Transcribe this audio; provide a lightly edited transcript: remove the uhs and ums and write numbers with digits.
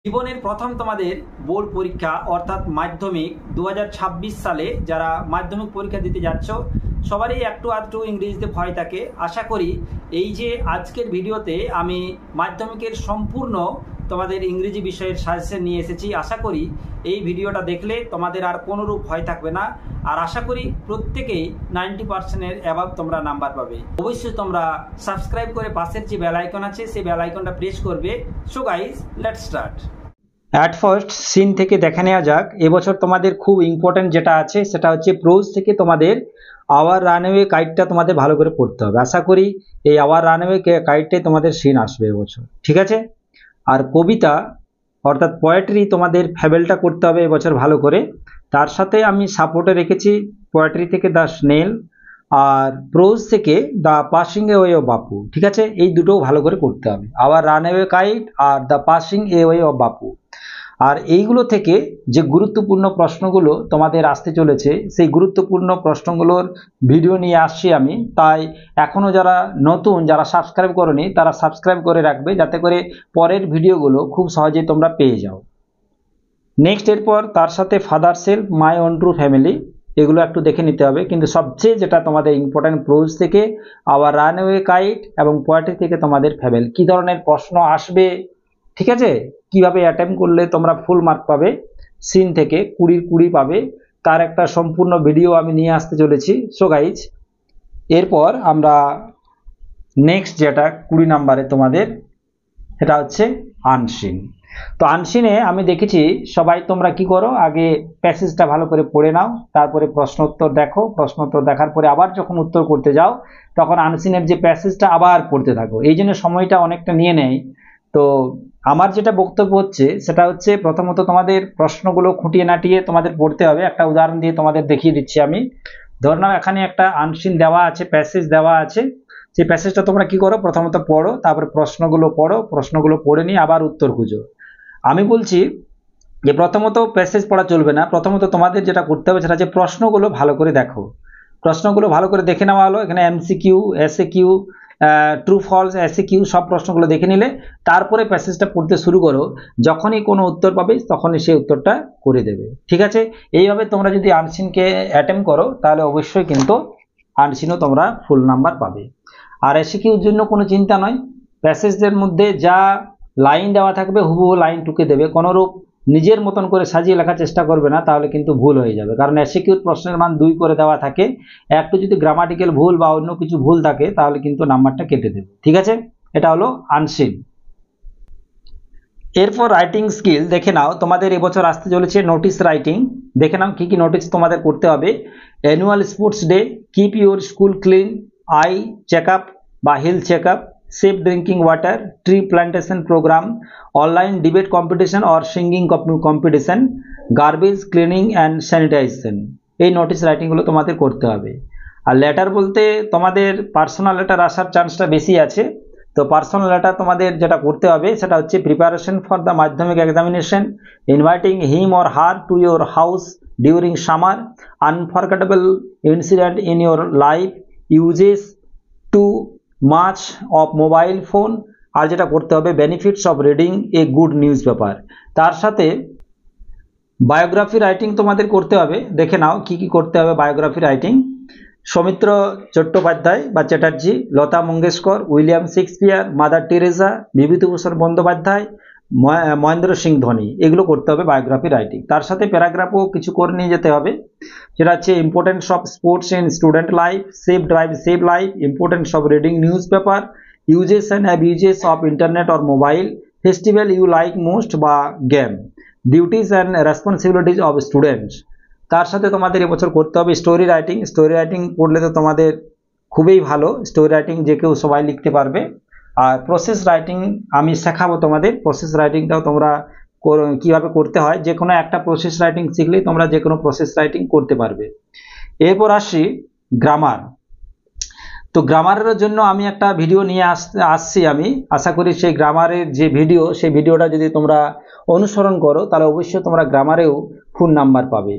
জীবনের প্রথম তোমাদের বোর্ড পরীক্ষা অর্থাৎ মাধ্যমিক 2026 সালে যারা মাধ্যমিক পরীক্ষা দিতে যাচ্ছ সবারই একটু আধটু ইংরেজিতে ভয় থাকে। আশা করি এই যে আজকের ভিডিওতে আমি মাধ্যমিকের সম্পূর্ণ তোমাদের ইংরেজি বিষয়ের সাজেশন নিয়ে এসেছি। আশা করি এই ভিডিওটা দেখলে তোমাদের আর কোনোরূপ ভয় থাকবে না, আর আশা করি প্রত্যেকেই 90%-এর অ্যাবাভ তোমরা নাম্বার পাবে। অবশ্যই তোমরা সাবস্ক্রাইব করে পাশের যে বেল আইকন আছে সেই বেল আইকনটা প্রেস করবে। So guys, let's start. At first scene থেকে দেখে নেওয়া যাক এবছর তোমাদের খুব ইম্পর্টেন্ট যেটা আছে সেটা হচ্ছে প্রোজ থেকে তোমাদের আওয়ার রানওয়ে কাইটটা তোমাদের ভালো করে পড়তে হবে। আশা করি এই আওয়ার রানওয়ে কাইটটাই তোমাদের সিন আসবে এবছর, ঠিক আছে। আর কবিতা অর্থাৎ পোয়েট্রি তোমাদের ফ্যাবেলটা করতে হবে এবছর ভালো করে। তার সাথে আমি সাপোর্টে রেখেছি পোয়েট্রি থেকে দ্য স্নেল, আর প্রোজ থেকে the passing away of Bapu, ঠিক আছে। এই দুটোও ভালো করে করতে হবে, আওয়ার রানওয়ে কাইট আর the passing away of Bapu. আর এইগুলো থেকে যে গুরুত্বপূর্ণ প্রশ্নগুলো তোমাদের আসতে চলেছে সেই গুরুত্বপূর্ণ প্রশ্নগুলোর ভিডিও নিয়ে আসছি আমি। তাই এখনও যারা নতুন, যারা সাবস্ক্রাইব করোনি তারা সাবস্ক্রাইব করে রাখবে যাতে করে পরের ভিডিওগুলো খুব সহজেই তোমরা পেয়ে যাও। নেক্সট এরপর তার সাথে father self, my own true family, এগুলো একটু দেখে নিতে হবে। কিন্তু সবচেয়ে যেটা তোমাদের ইম্পর্টেন্ট প্রোজ থেকে আওয়ার রানওয়ে কাইট এবং পোয়েট্রি থেকে তোমাদের ফ্যাবেল, কী ধরনের প্রশ্ন আসবে, ঠিক আছে, কিভাবে অ্যাটেম্প করলে তোমরা ফুল মার্ক পাবে, সিন থেকে 20 পাবে, তার একটা সম্পূর্ণ ভিডিও আমি নিয়ে আসতে চলেছি। সো গাইজ, এরপর আমরা নেক্সট যেটা 20 নাম্বারে তোমাদের সেটা হচ্ছে আনসিন। তো আনসিনে আমি দেখেছি সবাই তোমরা কি করো, আগে প্যাসেজটা ভালো করে পড়ে নাও, তারপরে প্রশ্ন উত্তর দেখো, প্রশ্ন উত্তর দেখার পরে আবার যখন উত্তর করতে যাও তখন আনসিনের যে প্যাসেজটা আবার পড়তে থাকো। এই জন্য সময়টা অনেকটা নিয়ে নেয়। তো আমার যেটা বক্তব্য হচ্ছে সেটা হচ্ছে প্রথমত তোমাদের প্রশ্নগুলো খুঁটিয়ে নাটিয়ে তোমাদের পড়তে হবে। একটা উদাহরণ দিয়ে তোমাদের দেখিয়ে দিচ্ছি আমি। ধর নাও এখানে একটা আনসিন দেওয়া আছে, প্যাসেজ দেওয়া আছে, সেই প্যাসেজটা তোমরা কি করো, প্রথমত পড়ো, তারপরে প্রশ্নগুলো পড়ো, প্রশ্নগুলো পড়ে নিয়ে আবার উত্তর খুঁজো। আমি বলছি যে প্রথমত প্যাসেজ পড়া চলবে না, প্রথমত তোমাদের যেটা করতে হবে সেটা হচ্ছে প্রশ্নগুলো ভালো করে দেখো। প্রশ্নগুলো ভালো করে দেখে নেওয়া হলো, এখানে MCQ, SAQ, true false, SAQ সব প্রশ্নগুলো দেখে নিলে তারপরে প্যাসেজটা পড়তে শুরু করো। যখনই কোনো উত্তর পাবে তখনই সেই উত্তরটা করে দেবে, ঠিক আছে। এইভাবে তোমরা যদি আনসিনকে অ্যাটেম্প করো তাহলে অবশ্যই কিন্তু আনসিনও তোমরা ফুল নাম্বার পাবে। আর এসএকিউর জন্য কোনো চিন্তা নয়, প্যাসেজের মধ্যে যা লাইন দেওয়া থাকবে হুবহু লাইন টুকে দেবে, কোনোরূপ নিজের মতন করে সাজিয়ে লেখার চেষ্টা করবে না, তাহলে কিন্তু ভুল হয়ে যাবে। কারণ এসিকিউর প্রশ্নের মান 2 করে দেওয়া থাকে, একটু যদি গ্রামাটিক্যাল ভুল বা অন্য কিছু ভুল থাকে তাহলে কিন্তু নাম্বারটা কেটে দেবে, ঠিক আছে। এটা হলো আনসিন। এরপর রাইটিং স্কিল দেখে নাও, তোমাদের এবছর আসতে চলেছে নোটিশ রাইটিং। দেখে নাও কি কি নোটিশ তোমাদের করতে হবে। Annual sports day, keep your school clean, eye check up বা health check up, safe drinking water, tree plantation programme, online debate competition or singing competition, garbage cleaning and sanitization. এই notice রাইটিংগুলো তোমাদের করতে হবে। আর letter বলতে তোমাদের personal letter আসার চান্সটা বেশি আছে। তো পার্সোনাল লেটার তোমাদের যেটা করতে হবে সেটা হচ্ছে preparation for the Madhyamik examination, inviting him or her to your house during summer, unforgettable incident in your life, uses too much of mobile phone. আর যেটা করতে হবে benefits of reading a good newspaper. তার সাথে biography writing তোমাদের করতে হবে। দেখে নাও কি কি করতে হবে বায়োগ্রাফি রাইটিং। সৌমিত্র চট্টোপাধ্যায় বা Chatterjee, Lata Mangeshkar, William Shakespeare, Mother Teresa, Bibhutibhushan Bandyopadhyay, Mahendra Singh Dhoni, এগুলো করতে হবে বায়োগ্রাফি রাইটিং। তার সাথে প্যারাগ্রাফও কিছু করে নিয়ে যেতে হবে, যেটা হচ্ছে importance of sports in student life, save drive save life, importance of reading newspaper, uses and abuses of internet or mobile, festival you like most বা game, duties and responsibilities of students. তার সাথে তোমাদের এবছর করতে হবে story writing. Story writing পড়লে তো তোমাদের খুবই ভালো, স্টোরি রাইটিং যে কেউ সবাই লিখতে পারবে। আর প্রসেস রাইটিং আমি শেখাবো তোমাদের, প্রসেস রাইটিংটাও তোমরা কিভাবে করতে হয়, যে কোনো একটা প্রসেস রাইটিং শিখলেই তোমরা যে কোনো প্রসেস রাইটিং করতে পারবে। এরপর আসি গ্রামার। তো গ্রামারের জন্য আমি একটা ভিডিও নিয়ে আসছি আমি। আশা করি সেই গ্রামারের যে ভিডিও, সেই ভিডিওটা যদি তোমরা অনুসরণ করো তাহলে অবশ্যই তোমরা গ্রামারেও ফুল নাম্বার পাবে।